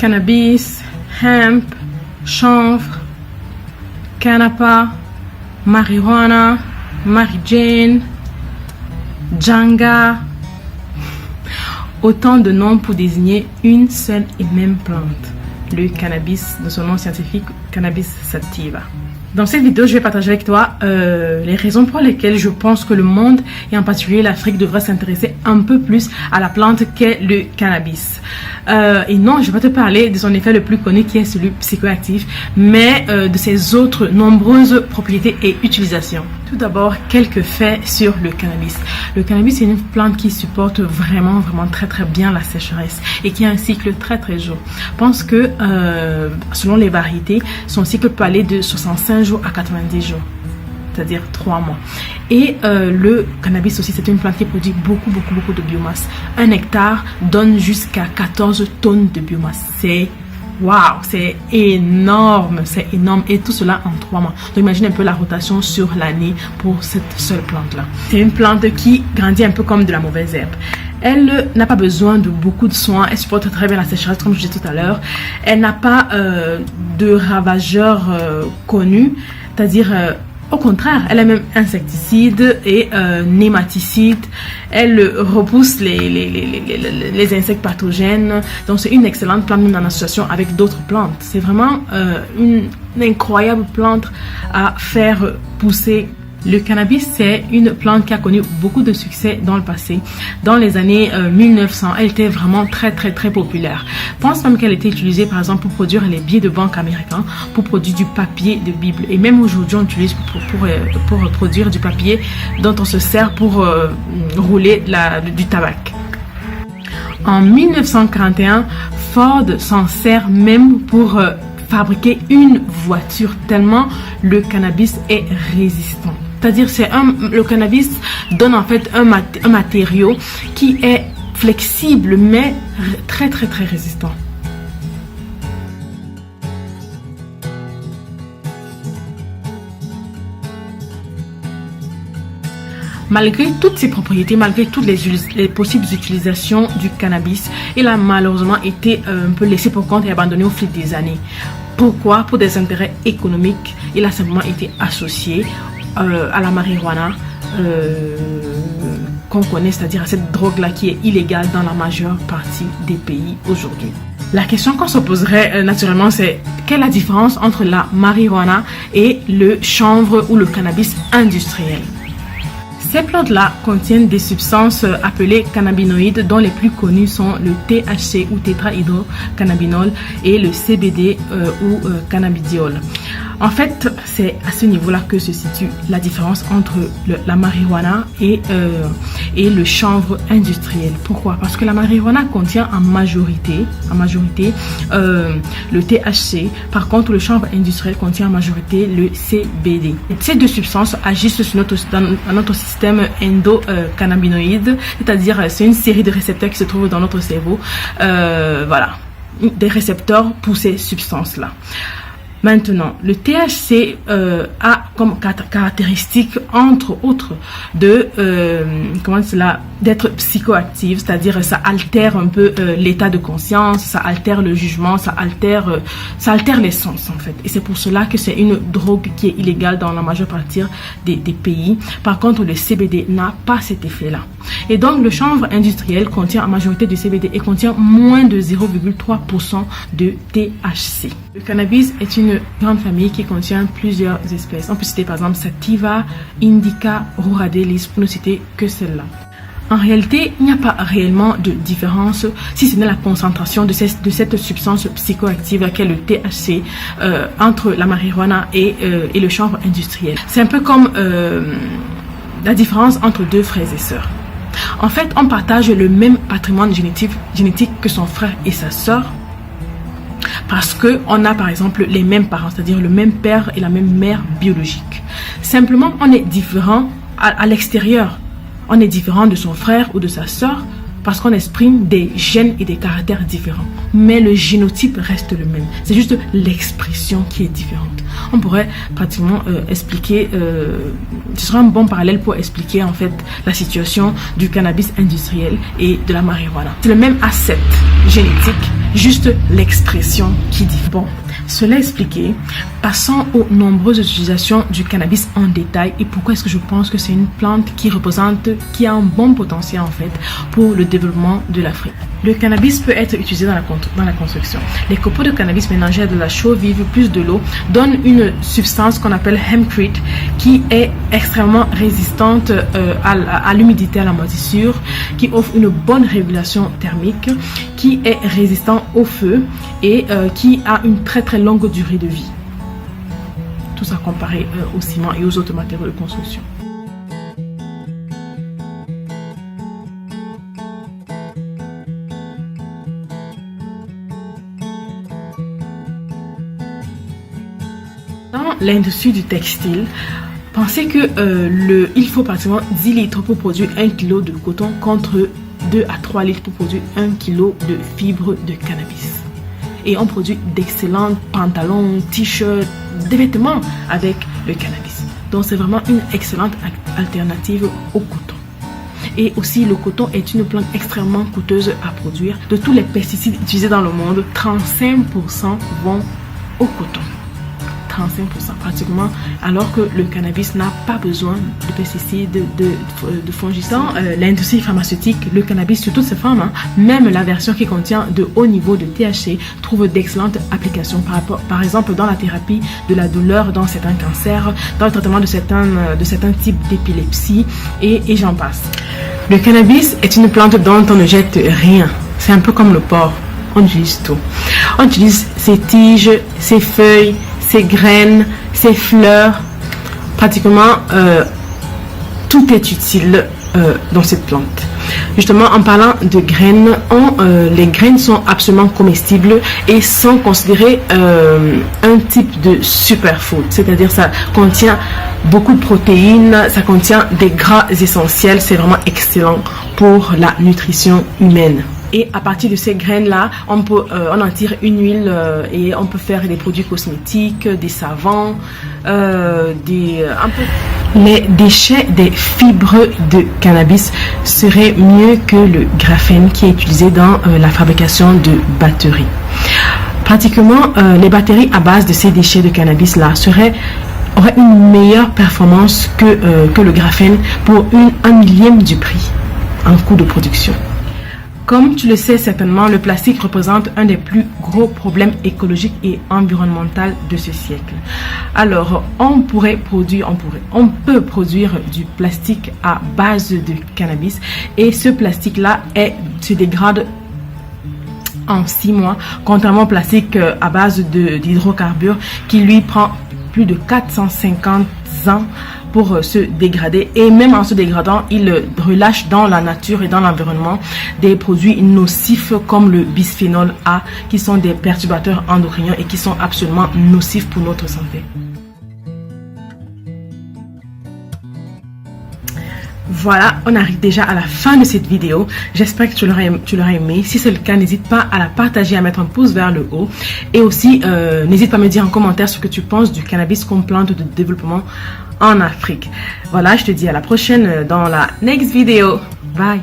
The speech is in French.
cannabis, hemp, chanvre, canapa, marijuana, Mary Jane, Janga. Autant de noms pour désigner une seule et même plante, le cannabis, de son nom scientifique, Cannabis sativa. Dans cette vidéo, je vais partager avec toi les raisons pour lesquelles je pense que le monde, et en particulier l'Afrique, devrait s'intéresser un peu plus à la plante qu'est le cannabis. Et non, je vais pas te parler de son effet le plus connu qui est celui psychoactif, mais de ses autres nombreuses propriétés et utilisations. Tout d'abord, quelques faits sur le cannabis. Le cannabis est une plante qui supporte vraiment très bien la sécheresse et qui a un cycle très long. Je pense que selon les variétés, son cycle peut aller de 65 jours à 90 jours, c'est-à-dire 3 mois. Et le cannabis aussi, c'est une plante qui produit beaucoup de biomasse. Un hectare donne jusqu'à 14 tonnes de biomasse. C'est waouh, c'est énorme, et tout cela en 3 mois. Donc imagine un peu la rotation sur l'année pour cette seule plante-là. C'est une plante qui grandit un peu comme de la mauvaise herbe. Elle n'a pas besoin de beaucoup de soins, elle supporte très bien la sécheresse comme je disais tout à l'heure. Elle n'a pas de ravageurs connus, c'est-à-dire au contraire, elle est même insecticide et nématicide. Elle repousse les insectes pathogènes. Donc c'est une excellente plante même en association avec d'autres plantes. C'est vraiment une incroyable plante à faire pousser. Le cannabis, c'est une plante qui a connu beaucoup de succès dans le passé. Dans les années 1900, elle était vraiment très populaire. Je pense même qu'elle était utilisée par exemple pour produire les billets de banque américains, pour produire du papier de Bible. Et même aujourd'hui, on l'utilise pour produire du papier dont on se sert pour rouler du tabac. En 1941, Ford s'en sert même pour fabriquer une voiture tellement le cannabis est résistant. C'est-à-dire le cannabis donne en fait un matériau qui est flexible mais très résistant. Malgré toutes ses propriétés, malgré toutes les possibles utilisations du cannabis, il a malheureusement été un peu laissé pour compte et abandonné au fil des années. Pourquoi? Pour des intérêts économiques. Il a simplement été associé à la marijuana qu'on connaît, c'est-à-dire à cette drogue-là qui est illégale dans la majeure partie des pays aujourd'hui. La question qu'on se poserait naturellement, c'est quelle est la différence entre la marijuana et le chanvre ou le cannabis industriel? Ces plantes-là contiennent des substances appelées cannabinoïdes dont les plus connues sont le THC ou tétrahydrocannabinol et le CBD ou cannabidiol. En fait, c'est à ce niveau-là que se situe la différence entre la marijuana et le chanvre industriel. Pourquoi? Parce que la marijuana contient en majorité le THC. Par contre, le chanvre industriel contient en majorité le CBD. Et ces deux substances agissent dans notre système endocannabinoïde, c'est-à-dire c'est une série de récepteurs qui se trouvent dans notre cerveau. Voilà, des récepteurs pour ces substances-là. Maintenant, le THC a comme caractéristique, entre autres, d'être psychoactif, c'est-à-dire ça altère un peu l'état de conscience, ça altère le jugement, ça altère les sens en fait. Et c'est pour cela que c'est une drogue qui est illégale dans la majeure partie des pays. Par contre, le CBD n'a pas cet effet-là. Et donc, le chanvre industriel contient en majorité du CBD et contient moins de 0,3% de THC. Le cannabis est une grande famille qui contient plusieurs espèces. On peut citer par exemple Sativa, Indica, Ruradelis, pour ne citer que celle-là. En réalité, il n'y a pas réellement de différence si ce n'est la concentration de cette substance psychoactive qu'est le THC entre la marijuana et le chanvre industriel. C'est un peu comme la différence entre deux frères et sœurs. En fait, on partage le même patrimoine génétique que son frère et sa sœur parce qu'on a par exemple les mêmes parents, c'est-à-dire le même père et la même mère biologique. Simplement, on est différent à l'extérieur. On est différent de son frère ou de sa sœur parce qu'on exprime des gènes et des caractères différents. Mais le génotype reste le même. C'est juste l'expression qui est différente. On pourrait pratiquement expliquer, ce sera un bon parallèle pour expliquer en fait la situation du cannabis industriel et de la marijuana. C'est le même asset génétique, juste l'expression qui diffère. Bon, cela expliqué, passons aux nombreuses utilisations du cannabis en détail et pourquoi est-ce que je pense que c'est une plante qui a un bon potentiel en fait pour le développement de l'Afrique. Le cannabis peut être utilisé dans la construction. Les copeaux de cannabis mélangés à de la chaux vive plus de l'eau donnent une substance qu'on appelle hempcrete qui est extrêmement résistante à l'humidité, à la moisissure, qui offre une bonne régulation thermique, qui est résistant au feu et qui a une très très longue durée de vie. Tout ça comparé au ciment et aux autres matériaux de construction. Dans l'industrie du textile, pensez que il faut pratiquement 10 litres pour produire 1 kg de coton contre 2 à 3 litres pour produire 1 kg de fibres de cannabis. Et on produit d'excellents pantalons, t-shirts, des vêtements avec le cannabis. Donc c'est vraiment une excellente alternative au coton. Et aussi le coton est une plante extrêmement coûteuse à produire. De tous les pesticides utilisés dans le monde, 35% vont au coton. 35% pratiquement, alors que le cannabis n'a pas besoin de pesticides, de fongicides. L'industrie pharmaceutique, le cannabis sur toutes ses formes, même la version qui contient de haut niveau de THC trouve d'excellentes applications par exemple dans la thérapie de la douleur, dans certains cancers, dans le traitement de certains types d'épilepsie et j'en passe. Le cannabis est une plante dont on ne jette rien. C'est un peu comme le porc, on utilise tout. On utilise ses tiges, ses feuilles, ses graines, ses fleurs, pratiquement tout est utile dans cette plante. Justement, en parlant de graines, les graines sont absolument comestibles et sont considérées un type de superfood, c'est-à-dire ça contient beaucoup de protéines, ça contient des gras essentiels, c'est vraiment excellent pour la nutrition humaine. Et à partir de ces graines-là, on en tire une huile et on peut faire des produits cosmétiques, des savons, Les déchets des fibres de cannabis seraient mieux que le graphène qui est utilisé dans la fabrication de batteries. Pratiquement, les batteries à base de ces déchets de cannabis-là auraient une meilleure performance que le graphène pour un millième du prix en coût de production. Comme tu le sais certainement, le plastique représente un des plus gros problèmes écologiques et environnementaux de ce siècle. Alors, on peut produire du plastique à base de cannabis et ce plastique-là se dégrade en 6 mois, contrairement au plastique à base d'hydrocarbures qui lui prend plus de 450 ans pour se dégrader, et même en se dégradant, il relâche dans la nature et dans l'environnement des produits nocifs comme le bisphénol A, qui sont des perturbateurs endocriniens et qui sont absolument nocifs pour notre santé. Voilà, on arrive déjà à la fin de cette vidéo. J'espère que tu l'auras aimé. Si c'est le cas, n'hésite pas à la partager, à mettre un pouce vers le haut. Et aussi, n'hésite pas à me dire en commentaire ce que tu penses du cannabis comme plante de développement en Afrique. Voilà, je te dis à la prochaine dans la next vidéo. Bye.